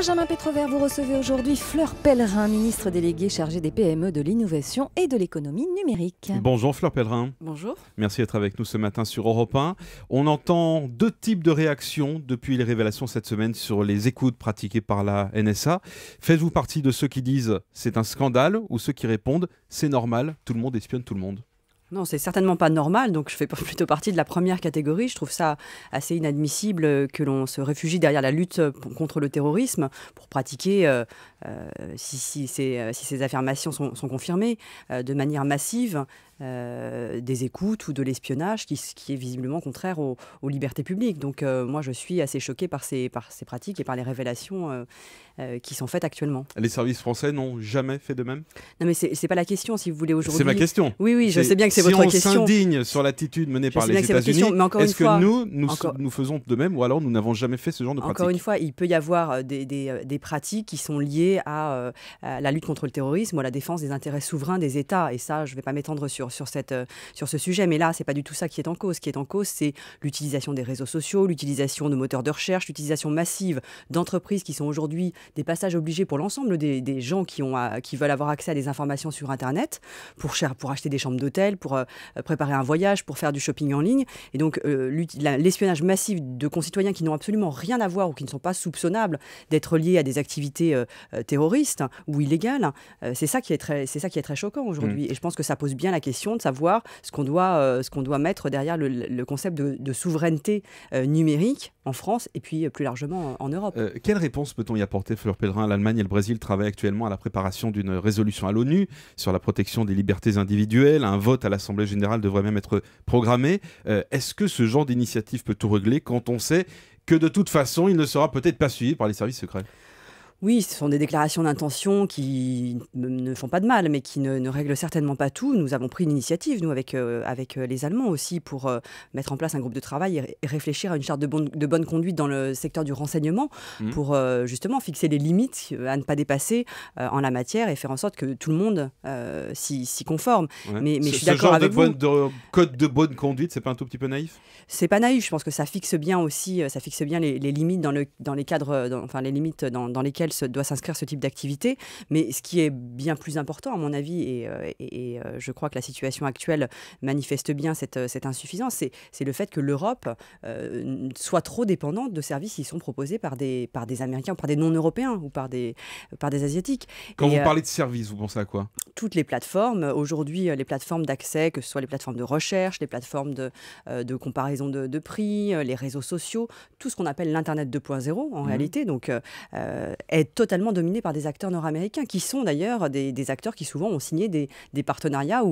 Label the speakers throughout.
Speaker 1: Benjamin Pétrovert, vous recevez aujourd'hui Fleur Pellerin, ministre déléguée chargée des PME, de l'innovation et de l'économie numérique.
Speaker 2: Bonjour Fleur Pellerin.
Speaker 1: Bonjour.
Speaker 2: Merci d'être avec nous ce matin sur Europe 1. On entend deux types de réactions depuis les révélations cette semaine sur les écoutes pratiquées par la NSA. Faites-vous partie de ceux qui disent c'est un scandale ou ceux qui répondent c'est normal, tout le monde espionne tout le monde?
Speaker 3: Non, c'est certainement pas normal, donc je fais plutôt partie de la première catégorie. Je trouve ça assez inadmissible que l'on se réfugie derrière la lutte contre le terrorisme pour pratiquer, si ces affirmations sont confirmées, de manière massive, des écoutes ou de l'espionnage qui est visiblement contraire aux libertés publiques. Donc moi, je suis assez choquée par ces pratiques et par les révélations qui sont faites actuellement.
Speaker 2: Les services français n'ont jamais fait de même?
Speaker 3: Non, mais c'est pas la question, si vous voulez, aujourd'hui.
Speaker 2: C'est ma question.
Speaker 3: Oui, je sais bien que c'est votre question.
Speaker 2: Si on s'indigne sur l'attitude menée par les États-Unis, est-ce que nous faisons de même ou alors nous n'avons jamais fait ce genre de pratique?
Speaker 3: Encore une fois, il peut y avoir des pratiques qui sont liées à la lutte contre le terrorisme ou à la défense des intérêts souverains des États. Et ça, je ne vais pas m'étendre sur ce sujet. Mais là, ce n'est pas du tout ça qui est en cause. Ce qui est en cause, c'est l'utilisation des réseaux sociaux, l'utilisation de moteurs de recherche, l'utilisation massive d'entreprises qui sont aujourd'hui des passages obligés pour l'ensemble des gens qui veulent avoir accès à des informations sur Internet, pour acheter des chambres d'hôtel, pour préparer un voyage, pour faire du shopping en ligne. Et donc, l'espionnage massif de concitoyens qui n'ont absolument rien à voir ou qui ne sont pas soupçonnables d'être liés à des activités terroristes ou illégales, c'est ça qui est très choquant aujourd'hui. Et je pense que ça pose bien la question de savoir ce qu'on doit mettre derrière le concept de souveraineté numérique en France et puis plus largement en Europe.
Speaker 2: Quelle réponse peut-on y apporter, Fleur Pellerin? L'Allemagne et le Brésil travaillent actuellement à la préparation d'une résolution à l'ONU sur la protection des libertés individuelles. Un vote à l'Assemblée générale devrait même être programmé. Est-ce que ce genre d'initiative peut tout régler quand on sait que de toute façon, il ne sera peut-être pas suivi par les services secrets?
Speaker 3: Oui, ce sont des déclarations d'intention qui ne font pas de mal, mais qui ne règlent certainement pas tout. Nous avons pris l'initiative, nous, avec les Allemands aussi, pour mettre en place un groupe de travail et réfléchir à une charte de bonne conduite dans le secteur du renseignement, pour justement fixer les limites à ne pas dépasser en la matière et faire en sorte que tout le monde s'y conforme.
Speaker 2: Ouais.
Speaker 3: Mais je suis d'accord avec vous.
Speaker 2: De code de bonne conduite, c'est pas un tout petit peu naïf?
Speaker 3: C'est pas naïf, je pense que ça fixe bien aussi, les limites dans les cadres, les limites dans lesquelles doit s'inscrire ce type d'activité. Mais ce qui est bien plus important, à mon avis, et je crois que la situation actuelle manifeste bien cette insuffisance, c'est le fait que l'Europe soit trop dépendante de services qui sont proposés par des Américains, ou par des non-Européens, ou par des Asiatiques.
Speaker 2: Quand vous parlez de services, vous pensez à quoi?
Speaker 3: Toutes les plateformes, aujourd'hui, les plateformes d'accès, que ce soit les plateformes de recherche, les plateformes de comparaison de prix, les réseaux sociaux, tout ce qu'on appelle l'Internet 2.0 en réalité, donc est totalement dominé par des acteurs nord-américains, qui sont d'ailleurs des acteurs qui souvent ont signé des partenariats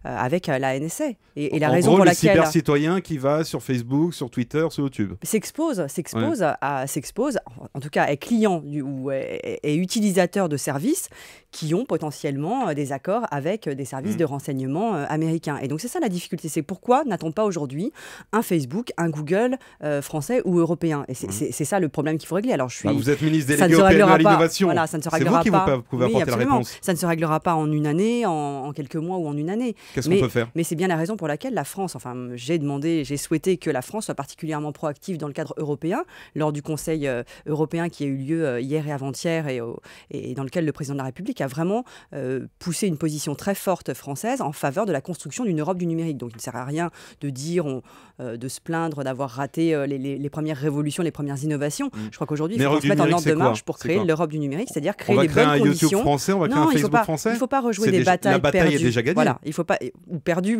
Speaker 3: avec la NSA. Et la raison pour laquelle...
Speaker 2: le cyber-citoyen qui va sur Facebook, sur Twitter, sur YouTube.
Speaker 3: S'expose, en tout cas est client ou est utilisateur de services qui ont potentiellement des accords avec des services de renseignement américains. Et donc c'est ça la difficulté, c'est pourquoi n'a-t-on pas aujourd'hui un Facebook, un Google français ou européen? Et c'est ça le problème qu'il faut régler. Alors vous êtes ministre délégué au PME à l'innovation. Voilà, ça ne se réglera pas. C'est vous qui pouvez apporter la réponse. Ça ne se réglera pas en une année, en quelques mois ou en une année.
Speaker 2: Qu'est-ce qu'on peut faire?
Speaker 3: Mais c'est bien la raison pour laquelle la France, j'ai souhaité que la France soit particulièrement proactive dans le cadre européen, lors du Conseil européen qui a eu lieu hier et avant-hier et dans lequel le président de la République a vraiment poussé une position très forte française en faveur de la construction d'une Europe du numérique. Donc il ne sert à rien de dire, de se plaindre d'avoir raté les premières révolutions, les premières innovations. Je crois qu'aujourd'hui, il faut qu'on se mette en ordre de marche pour créer l'Europe du numérique, c'est-à-dire créer les bonnes conditions.
Speaker 2: YouTube français, on va créer un Facebook français.
Speaker 3: Il ne faut pas rejouer des batailles perdues.
Speaker 2: La bataille est déjà gagnée.
Speaker 3: Voilà, il faut pas, ou perdu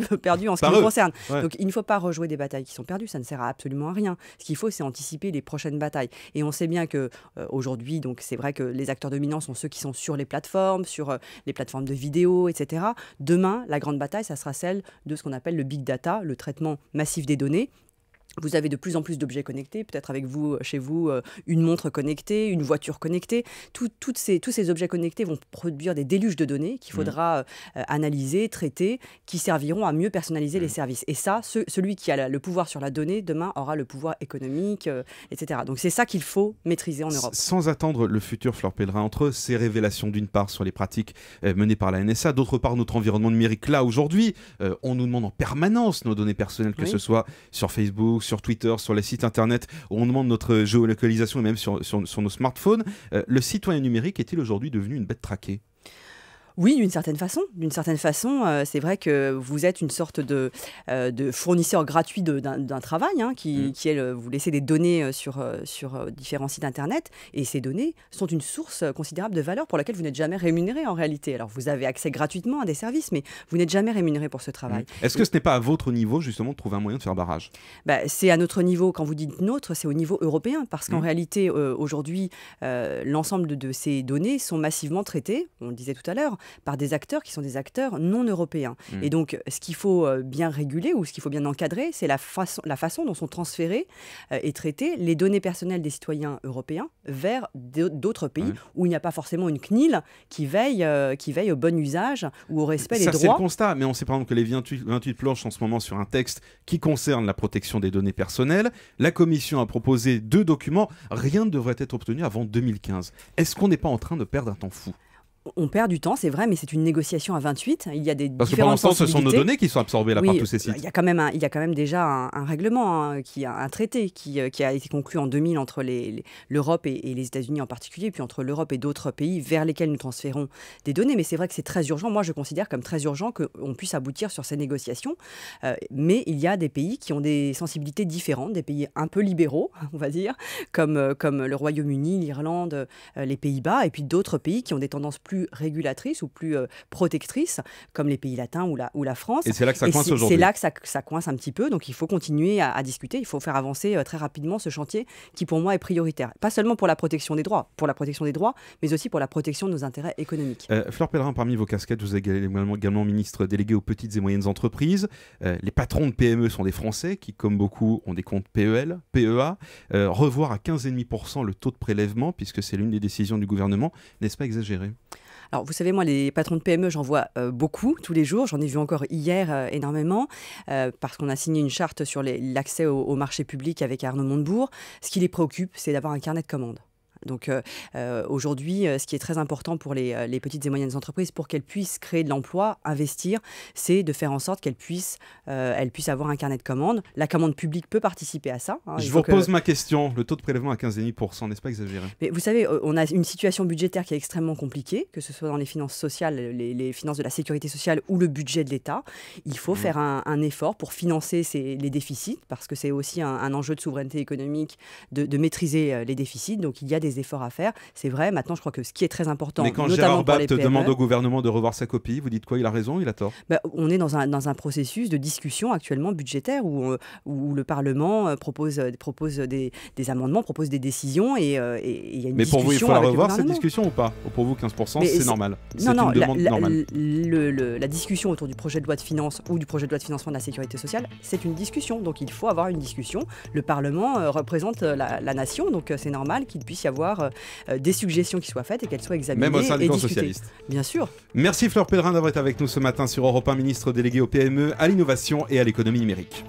Speaker 3: en ce qui nous concerne. Ouais. Donc il ne faut pas rejouer des batailles qui sont perdues, ça ne sert à absolument à rien. Ce qu'il faut, c'est anticiper les prochaines batailles. Et on sait bien que aujourd'hui, donc c'est vrai que les acteurs dominants sont ceux qui sont sur les plateformes, sur les plateformes de vidéos, etc. Demain, la grande bataille, ça sera celle de ce qu'on appelle le big data, le traitement massif des données. Vous avez de plus en plus d'objets connectés, peut-être avec vous, chez vous, une montre connectée, une voiture connectée. Tous ces objets connectés vont produire des déluges de données qu'il faudra analyser, traiter, qui serviront à mieux personnaliser les services. Et ça, celui qui a le pouvoir sur la donnée, demain, aura le pouvoir économique, etc. Donc c'est ça qu'il faut maîtriser en Europe.
Speaker 2: Sans attendre le futur, Fleur Pellerin, entre ces révélations d'une part sur les pratiques menées par la NSA, d'autre part notre environnement numérique là aujourd'hui, on nous demande en permanence nos données personnelles, que ce soit sur Facebook, Facebook, sur Twitter, sur les sites internet où on demande notre géolocalisation et même sur nos smartphones. Le citoyen numérique est-il aujourd'hui devenu une bête traquée ?
Speaker 3: Oui, d'une certaine façon. C'est vrai que vous êtes une sorte de fournisseur gratuit d'un travail, hein, qui est vous laissez des données sur différents sites internet, et ces données sont une source considérable de valeur pour laquelle vous n'êtes jamais rémunéré en réalité. Alors vous avez accès gratuitement à des services, mais vous n'êtes jamais rémunéré pour ce travail.
Speaker 2: Est-ce que ce n'est pas à votre niveau justement de trouver un moyen de faire barrage ?
Speaker 3: C'est à notre niveau. Quand vous dites nôtre, c'est au niveau européen, parce qu'en réalité, aujourd'hui, l'ensemble de ces données sont massivement traitées, on le disait tout à l'heure, par des acteurs qui sont des acteurs non européens. Et donc, ce qu'il faut bien réguler ou ce qu'il faut bien encadrer, c'est la façon dont sont transférées et traitées les données personnelles des citoyens européens vers d'autres pays où il n'y a pas forcément une CNIL qui veille au bon usage ou au respect des droits.
Speaker 2: C'est le constat, mais on sait par exemple que les 28 planches en ce moment sur un texte qui concerne la protection des données personnelles. La Commission a proposé 2 documents. Rien ne devrait être obtenu avant 2015. Est-ce qu'on n'est pas en train de perdre un temps fou ?
Speaker 3: On perd du temps, c'est vrai, mais c'est une négociation à 28. Il y a des
Speaker 2: Parce que pour l'instant, ce sont nos données qui sont absorbées là par tous ces sites.
Speaker 3: Il y a quand même déjà un règlement, un traité qui a été conclu en 2000 entre l'Europe et les États-Unis en particulier, puis entre l'Europe et d'autres pays vers lesquels nous transférons des données. Mais c'est vrai que c'est très urgent. Moi, je considère comme très urgent qu'on puisse aboutir sur ces négociations. Mais il y a des pays qui ont des sensibilités différentes, des pays un peu libéraux, on va dire, comme le Royaume-Uni, l'Irlande, les Pays-Bas, et puis d'autres pays qui ont des tendances plus régulatrices ou plus protectrices, comme les pays latins ou la France.
Speaker 2: Et c'est là que ça coince aujourd'hui.
Speaker 3: C'est là que ça coince un petit peu, donc il faut continuer à discuter, il faut faire avancer très rapidement ce chantier qui pour moi est prioritaire. Pas seulement pour la protection des droits, mais aussi pour la protection de nos intérêts économiques.
Speaker 2: Fleur Pellerin, parmi vos casquettes, vous êtes également ministre délégué aux petites et moyennes entreprises. Les patrons de PME sont des Français qui, comme beaucoup, ont des comptes PEL, PEA. Revoir à 15,5% le taux de prélèvement, puisque c'est l'une des décisions du gouvernement, n'est-ce pas exagéré ?
Speaker 3: Alors, vous savez, moi, les patrons de PME, j'en vois beaucoup tous les jours. J'en ai vu encore hier énormément, parce qu'on a signé une charte sur l'accès au marché public avec Arnaud Montebourg. Ce qui les préoccupe, c'est d'avoir un carnet de commandes. Donc aujourd'hui, ce qui est très important pour les petites et moyennes entreprises, pour qu'elles puissent créer de l'emploi, investir, c'est de faire en sorte qu'elles puissent avoir un carnet de commandes. La commande publique peut participer à ça.
Speaker 2: Je vous repose ma question. Le taux de prélèvement à 15,5%, n'est-ce pas exagéré ?
Speaker 3: Mais vous savez, on a une situation budgétaire qui est extrêmement compliquée, que ce soit dans les finances sociales, les finances de la sécurité sociale ou le budget de l'État. Il faut faire un effort pour financer les déficits, parce que c'est aussi un enjeu de souveraineté économique de maîtriser les déficits. Donc il y a des efforts à faire. C'est vrai, maintenant je crois que ce qui est très important,
Speaker 2: mais quand
Speaker 3: notamment
Speaker 2: Gérard
Speaker 3: pour les
Speaker 2: Bapt
Speaker 3: PME,
Speaker 2: demande au gouvernement de revoir sa copie, vous dites quoi ? Il a raison, il a tort ?
Speaker 3: On est dans un processus de discussion actuellement budgétaire où le Parlement propose des amendements, propose des décisions et il y a une discussion.
Speaker 2: Mais pour vous, il faut la
Speaker 3: avec
Speaker 2: revoir cette discussion ou pas ? Ou pour vous, 15%, c'est normal ? C'est
Speaker 3: Non,
Speaker 2: une demande normale.
Speaker 3: La discussion autour du projet de loi de finances ou du projet de loi de financement de la sécurité sociale, c'est une discussion. Donc il faut avoir une discussion. Le Parlement représente la nation, donc c'est normal qu'il puisse y avoir des suggestions qui soient faites et qu'elles soient examinées.
Speaker 2: Même au sein du
Speaker 3: et
Speaker 2: camp
Speaker 3: discutées.
Speaker 2: socialiste.
Speaker 3: Bien sûr.
Speaker 2: Merci Fleur Pellerin d'avoir été avec nous ce matin sur Europe 1, ministre délégué aux PME, à l'innovation et à l'économie numérique.